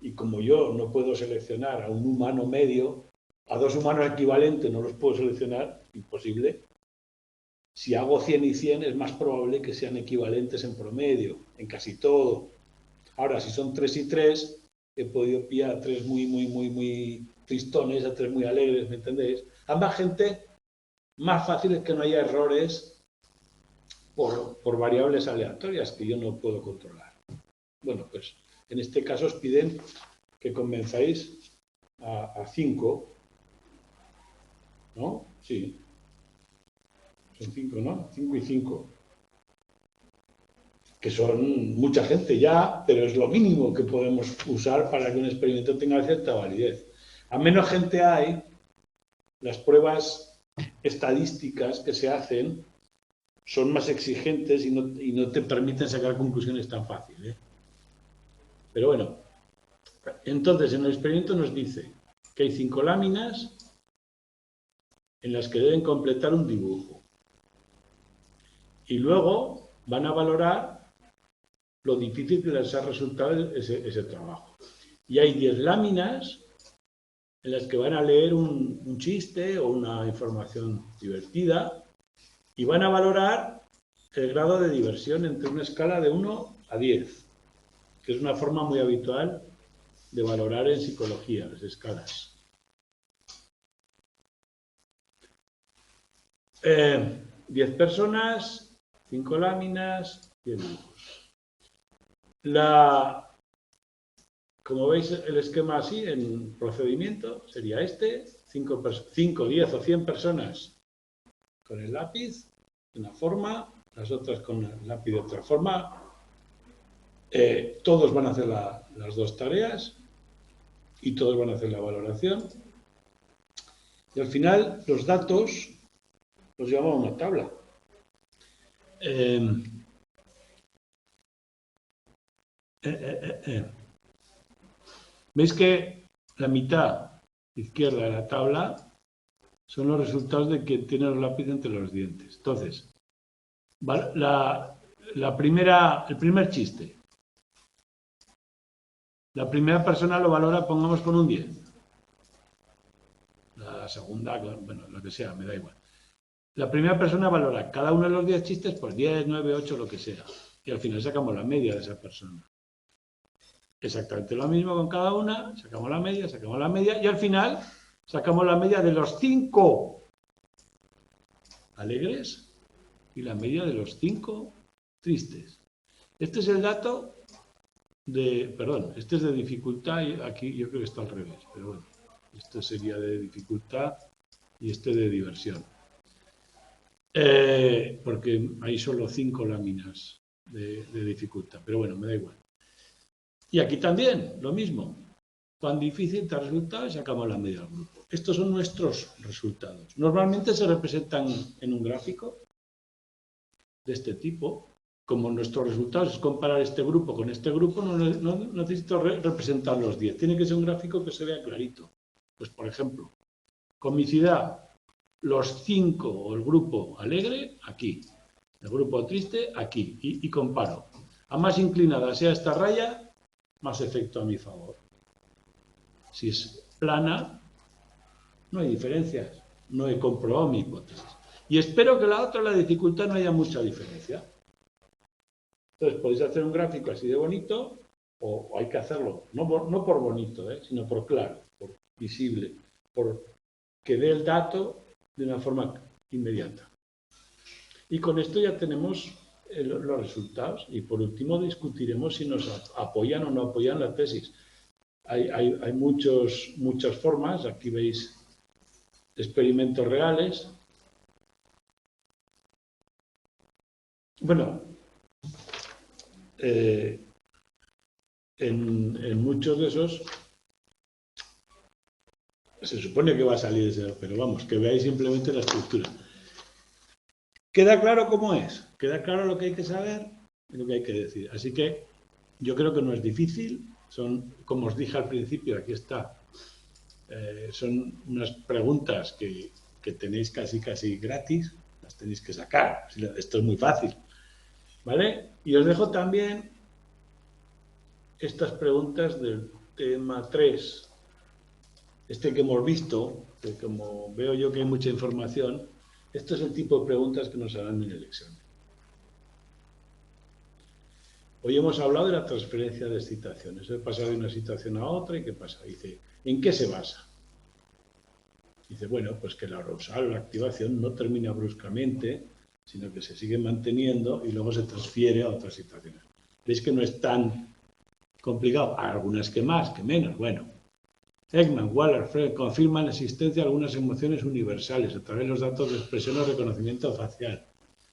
Y como yo no puedo seleccionar a un humano medio, a dos humanos equivalentes no los puedo seleccionar, imposible. Si hago 100 y 100 es más probable que sean equivalentes en promedio, en casi todo. Ahora, si son 3 y 3, he podido pillar a 3 muy tristones, a 3 muy alegres, ¿me entendéis? Ambas gente, más fácil es que no haya errores por variables aleatorias que yo no puedo controlar. Bueno, pues en este caso os piden que convenzáis a 5, ¿no? Sí. Son 5, ¿no? 5 y 5. Que son mucha gente ya, pero es lo mínimo que podemos usar para que un experimento tenga cierta validez. A menos gente hay, las pruebas estadísticas que se hacen son más exigentes y no te permiten sacar conclusiones tan fáciles. Pero bueno, entonces en el experimento nos dice que hay 5 láminas en las que deben completar un dibujo. Y luego van a valorar lo difícil que les ha resultado ese trabajo. Y hay 10 láminas en las que van a leer un chiste o una información divertida y van a valorar el grado de diversión entre una escala de 1 a 10, que es una forma muy habitual de valorar en psicología las escalas. 10 personas, 5 láminas, 10 dibujos. Como veis el esquema así, en procedimiento, sería este, 5, 10 o 100 personas con el lápiz de una forma, las otras con el lápiz de otra forma. Todos van a hacer las dos tareas y todos van a hacer la valoración. Y al final los datos los llevamos a una tabla. Veis que la mitad izquierda de la tabla son los resultados de que tiene el lápiz entre los dientes. Entonces, el primer chiste. La primera persona lo valora, pongamos, con un 10. La segunda, bueno, lo que sea, me da igual. La primera persona valora cada uno de los 10 chistes por 10, 9, 8, lo que sea. Y al final sacamos la media de esa persona. Exactamente lo mismo con cada una, sacamos la media y al final sacamos la media de los 5 alegres y la media de los 5 tristes. Este es el dato este es de dificultad y aquí yo creo que está al revés, pero bueno, esto sería de dificultad y este de diversión. Porque hay solo 5 láminas de dificultad, pero bueno, me da igual. Y aquí también, lo mismo. Cuán difícil te ha resultado y sacamos la media del grupo. Estos son nuestros resultados. Normalmente se representan en un gráfico de este tipo. Como nuestros resultados es comparar este grupo con este grupo, no necesito representar los 10. Tiene que ser un gráfico que se vea clarito. Pues, por ejemplo, comicidad, los 5 o el grupo alegre, aquí. El grupo triste, aquí. Y comparo. A más inclinada sea esta raya, más efecto a mi favor. Si es plana, no hay diferencias. No he comprobado mi hipótesis. Y espero que la dificultad, no haya mucha diferencia. Entonces podéis hacer un gráfico así de bonito, o hay que hacerlo, no por bonito, sino por claro, por visible, por que dé el dato de una forma inmediata. Y con esto ya tenemos los resultados. Y por último discutiremos si nos apoyan o no apoyan la tesis. Hay muchas formas. Aquí veis experimentos reales. Bueno, en muchos de esos se supone que va a salir ese, pero vamos, que veáis simplemente la estructura. ¿Queda claro cómo es? ¿Queda claro lo que hay que saber y lo que hay que decir? Así que yo creo que no es difícil. Son, como os dije al principio, aquí está. Son unas preguntas que tenéis casi gratis, las tenéis que sacar. Esto es muy fácil, ¿vale? Y os dejo también estas preguntas del tema 3, que hemos visto, que como veo yo que hay mucha información, esto es el tipo de preguntas que nos harán en el examen. Hoy hemos hablado de la transferencia de excitaciones. He pasado de una situación a otra y ¿qué pasa? Dice, ¿en qué se basa? Dice, bueno, pues que la arousal o la activación no termina bruscamente, sino que se sigue manteniendo y luego se transfiere a otras situaciones. ¿Veis que no es tan complicado? Algunas que más, que menos. Bueno, Ekman, Waller, Freud confirman la existencia de algunas emociones universales a través de los datos de expresión o reconocimiento facial.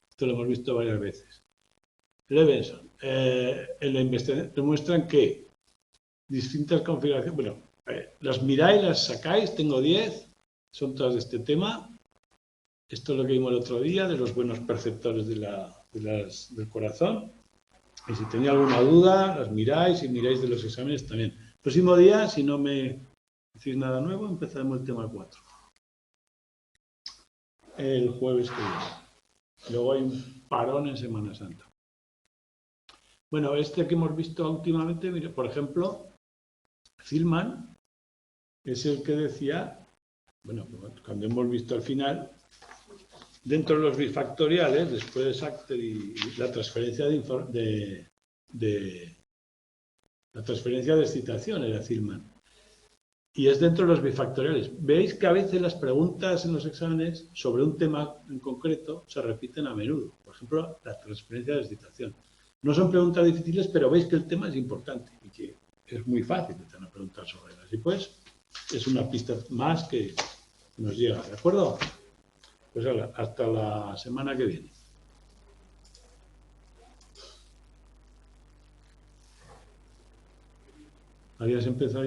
Esto lo hemos visto varias veces. Levenson, en la investigación demuestran que distintas configuraciones, bueno, las miráis, las sacáis, tengo 10, son todas de este tema. Esto es lo que vimos el otro día, de los buenos perceptores del corazón. Y si tenéis alguna duda, las miráis y miráis de los exámenes también. Próximo día, si no me decís nada nuevo, empezaremos el tema 4. El jueves que viene. Luego hay un parón en Semana Santa. Bueno, que hemos visto últimamente, mire, por ejemplo, Zillman es el que decía, bueno, cuando hemos visto al final, dentro de los bifactoriales, después de Sachter y la transferencia la transferencia de excitación era Zillman. Y es dentro de los bifactoriales. Veis que a veces las preguntas en los exámenes sobre un tema en concreto se repiten a menudo. Por ejemplo, la transferencia de excitación. No son preguntas difíciles, pero veis que el tema es importante y que es muy fácil de tener preguntas sobre él. Así pues, es una pista más que nos llega, ¿de acuerdo? Pues hasta la semana que viene. ¿Habías empezado?